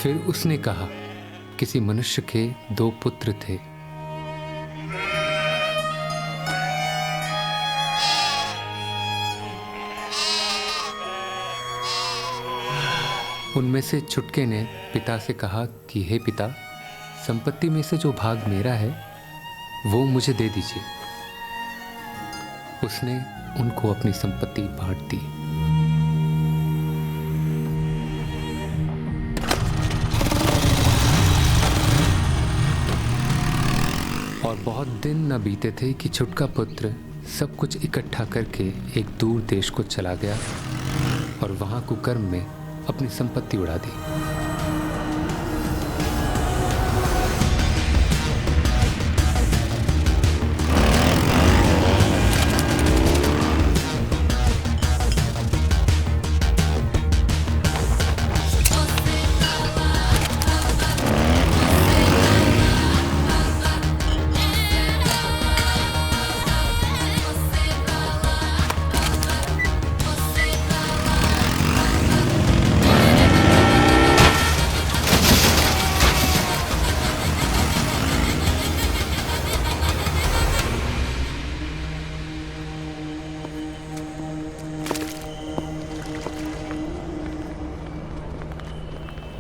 फिर उसने कहा, किसी मनुष्य के 2 पुत्र थे। उनमें से छुटके ने पिता से कहा कि हे पिता, संपत्ति में से जो भाग मेरा है वो मुझे दे दीजिए। उसने उनको अपनी संपत्ति बांट दी। और बहुत दिन न बीते थे कि छुटका पुत्र सब कुछ इकट्ठा करके एक दूर देश को चला गया और वहां कुकर्म में अपनी संपत्ति उड़ा दी।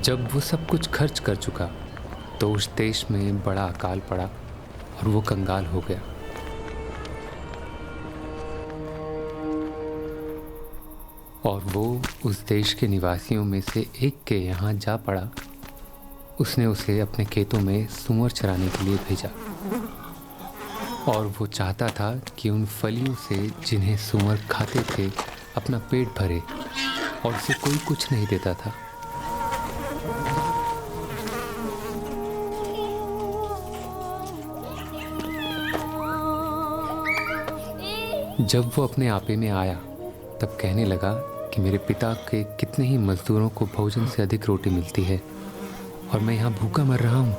जब वो सब कुछ खर्च कर चुका तो उस देश में बड़ा अकाल पड़ा और वो कंगाल हो गया। और वो उस देश के निवासियों में से एक के यहाँ जा पड़ा। उसने उसे अपने खेतों में सूअर चराने के लिए भेजा और वो चाहता था कि उन फलियों से जिन्हें सूअर खाते थे अपना पेट भरे, और उसे कोई कुछ नहीं देता था। जब वो अपने आपे में आया तब कहने लगा कि मेरे पिता के कितने ही मजदूरों को भोजन से अधिक रोटी मिलती है और मैं यहाँ भूखा मर रहा हूँ।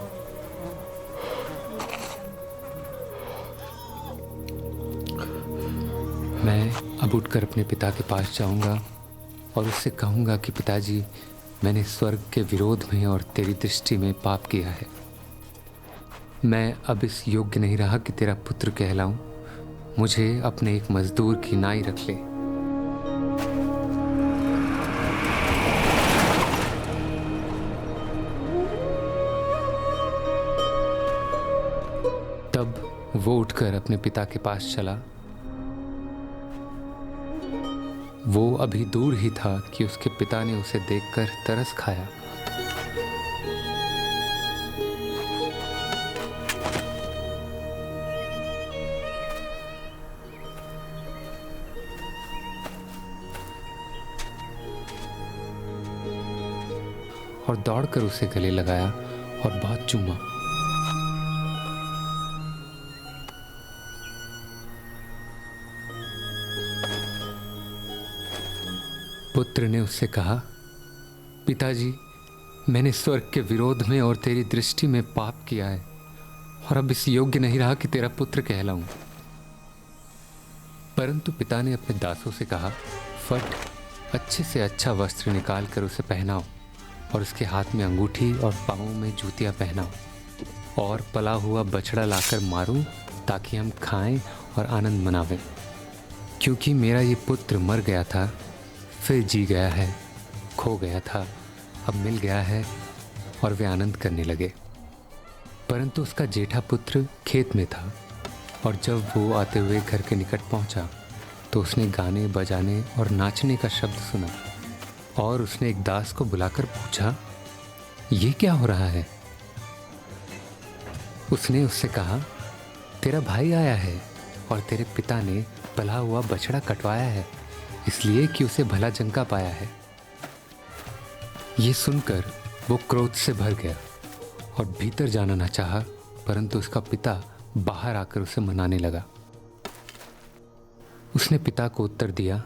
मैं अब उठकर अपने पिता के पास जाऊँगा और उससे कहूँगा कि पिताजी, मैंने स्वर्ग के विरोध में और तेरी दृष्टि में पाप किया है। मैं अब इस योग्य नहीं रहा कि तेरा पुत्र कहलाऊं। मुझे अपने एक मजदूर की नाई रख ले। तब वो उठकर अपने पिता के पास चला। वो अभी दूर ही था कि उसके पिता ने उसे देखकर तरस खाया। और दौड़कर उसे गले लगाया और बहुत चूमा। पुत्र ने उससे कहा, पिताजी, मैंने स्वर्ग के विरोध में और तेरी दृष्टि में पाप किया है और अब इस योग्य नहीं रहा कि तेरा पुत्र कहलाऊं। परंतु पिता ने अपने दासों से कहा, फट अच्छे से अच्छा वस्त्र निकाल कर उसे पहनाओ और उसके हाथ में अंगूठी और पाँवों में जूतियां पहनाओ और पला हुआ बछड़ा लाकर मारूं ताकि हम खाएं और आनंद मनावें। क्योंकि मेरा ये पुत्र मर गया था, फिर जी गया है, खो गया था, अब मिल गया है। और वे आनंद करने लगे। परंतु उसका जेठा पुत्र खेत में था और जब वो आते हुए घर के निकट पहुंचा तो उसने गाने बजाने और नाचने का शब्द सुना और उसने एक दास को बुलाकर पूछा, ये क्या हो रहा है? उसने उससे कहा, तेरा भाई आया है और तेरे पिता ने पला हुआ बछड़ा कटवाया है, इसलिए कि उसे भला जंका पाया है। ये सुनकर वो क्रोध से भर गया और भीतर जाना न चाहा, परंतु उसका पिता बाहर आकर उसे मनाने लगा। उसने पिता को उत्तर दिया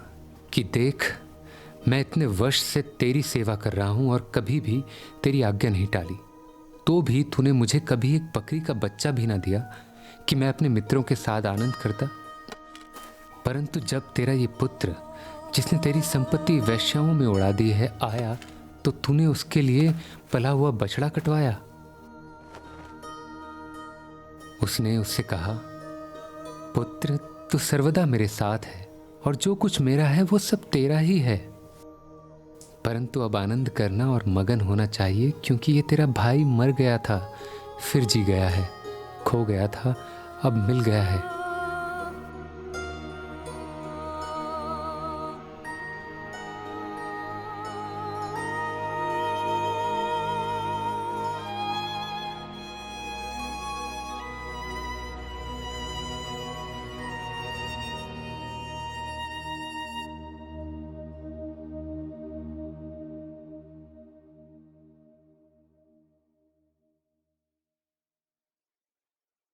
कि देख, मैं इतने वर्ष से तेरी सेवा कर रहा हूं और कभी भी तेरी आज्ञा नहीं टाली, तो भी तूने मुझे कभी एक बकरी का बच्चा भी ना दिया कि मैं अपने मित्रों के साथ आनंद करता। परंतु जब तेरा ये पुत्र, जिसने तेरी संपत्ति वैश्याओं में उड़ा दी है, आया तो तूने उसके लिए पला हुआ बछड़ा कटवाया। उसने उससे कहा, पुत्र, तू सर्वदा मेरे साथ है और जो कुछ मेरा है वो सब तेरा ही है, परंतु अब आनंद करना और मगन होना चाहिए, क्योंकि ये तेरा भाई मर गया था, फिर जी गया है, खो गया था, अब मिल गया है।